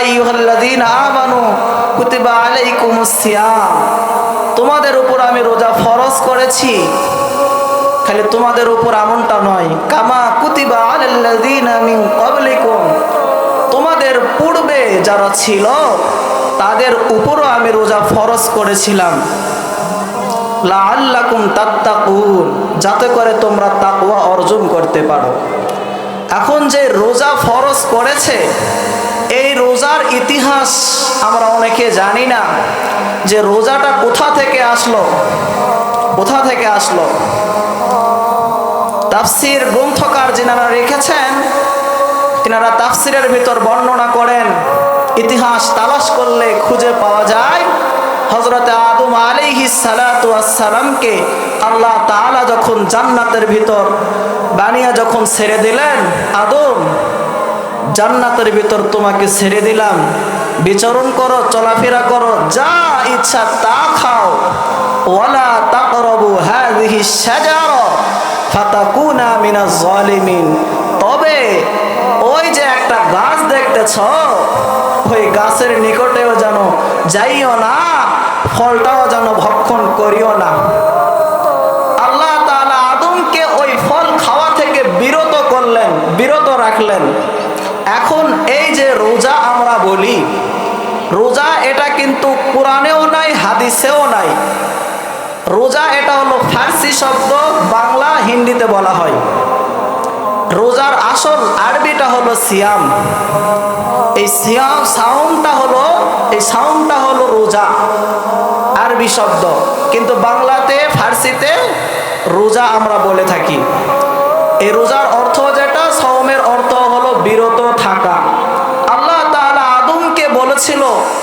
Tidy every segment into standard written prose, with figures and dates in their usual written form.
আইয়ুহাল্লাযীনা আমানু কুতিবা আলাইকুমুস সিয়াম, তোমাদের উপর আমি রোজা ফরজ করেছি। খালি তোমাদের উপর এমনটা নয়, কামা কুতিবা আলাল্লাযীনা মিন ক্বাবলিকুম, তোমাদের পূর্বে যারা ছিল তাদের উপরও আমি রোজা ফরজ করেছিলাম। লাআল্লাকুম তাত্তাকুন, যাতে করে তোমরা তাকওয়া অর্জন করতে পারো। এখন যে রোজা ফরজ করেছে, এই রোজার ইতিহাস আমরা অনেকে জানি না, যে রোজাটা কোথা থেকে আসলো, কোথা থেকে আসলো। তাফসীর গ্রন্থকার যিনারা রেখেছেন, তিনারা তাফসীরের ভিতর বর্ণনা করেন, ইতিহাস তালাশ করলে খুঁজে পাওয়া যায়, হযরত আদম আলাইহিস সালাতু ওয়াস সালামকে আল্লাহ তাআলা যখন জান্নাতের ভিতর বানিয়ে যখন ছেড়ে দিলেন, আদম জান্নাতের ভিতর তোমাকে ছেড়ে দিলাম, বিচরণ করো, চলাফেরা করো, যা ইচ্ছা তা খাও, ওয়ালা তাকরাবু হাযিহিস শাজারা ফাতাকুনা মিনাজ জালিমিন, তবে ওই যে একটা গাছ দেখতেছ, ওই গাছের নিকটেও যেন যাইও না, ফলটাও যেন ভক্ষণ করিও না। আল্লাহ তাআলা আদমকে ওই ফল খাওয়া থেকে বিরত করলেন, বিরত রাখলেন। এখন এই যে রোজা আমরা বলি, রোজা এটা কিন্তু কোরআনেও নাই, হাদিসেও নাই। রোজা এটা হলো ফার্সি শব্দ, বাংলা হিন্দিতে বলা হয়। রোজার আসল আরবিটা হলো সিয়াম। এই সিয়াম সাউমটা হলো রোজা, আরবি শব্দ, কিন্তু বাংলাতে ফার্সিতে রোজা আমরা বলে থাকি। এই রোজার অর্থ যেটা, সাওমের অর্থ হলো বিরত থাকা। আল্লাহ তাআলা আদমকে বলেছিল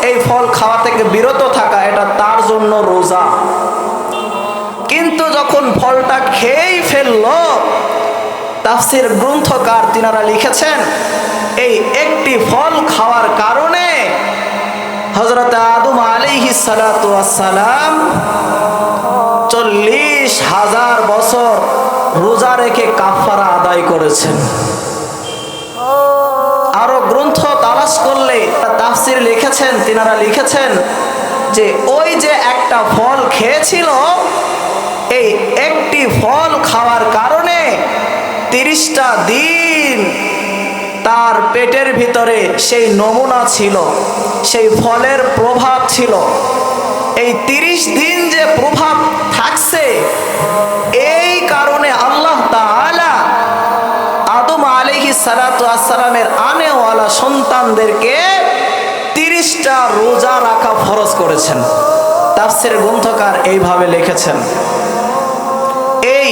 এই ফল খাওয়া থেকে বিরত থাকা, এটা তার জন্য রোজা। কিন্তু যখন ফলটা খেয়েই ফেললো, তাফসীর গ্রন্থকার তিনারা লিখেছেন, এই একটি ফল খাওয়ার কারণে হযরত আদম আলাইহিস সালাতু ওয়াস সালাম 40,000 বছর রোজা রেখে কাফারা আদায় করেছেন। আরো গ্রন্থ তালাশ করলে তাফসীর লিখেছেন, তিনারা লিখেছেন যে ওই যে একটা ফল খেয়েছিল, এই একটি ফল খাওয়ার কারণে 30টা দিন তার পেটের ভিতরে সেই নমুনা ছিল, সেই ফলের প্রভাব ছিল। এই 30 দিন যে প্রভাব থাকছে, এই কারণে আল্লাহ তাআলা আদম আলাইহিস সালাতু ওয়াস সালামের আনেওয়ালা সন্তানদেরকে 30টা রোজা রাখা ফরজ করেছেন। তাফসীর গ্রন্থকার এইভাবে লিখেছেন। এই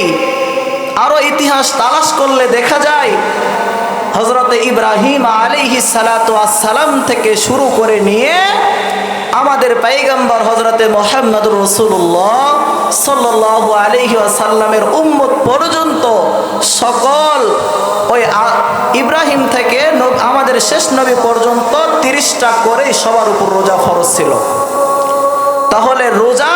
আরো ইতিহাস তালাশ করলে দেখা যায়, হযরত ইব্রাহিম আলাইহিস সালাতু ওয়াস সালাম থেকে শুরু করে নিয়ে আমাদের পয়গম্বর হযরত মুহাম্মদুর রাসূলুল্লাহ সাল্লাল্লাহু আলাইহি ওয়াসাল্লামের উম্মত পর্যন্ত সকল ওই ইব্রাহিম থেকে আমাদের শেষ নবী পর্যন্ত 30টা করে সবার উপর রোজা ফরজ ছিল। তাহলে রোজা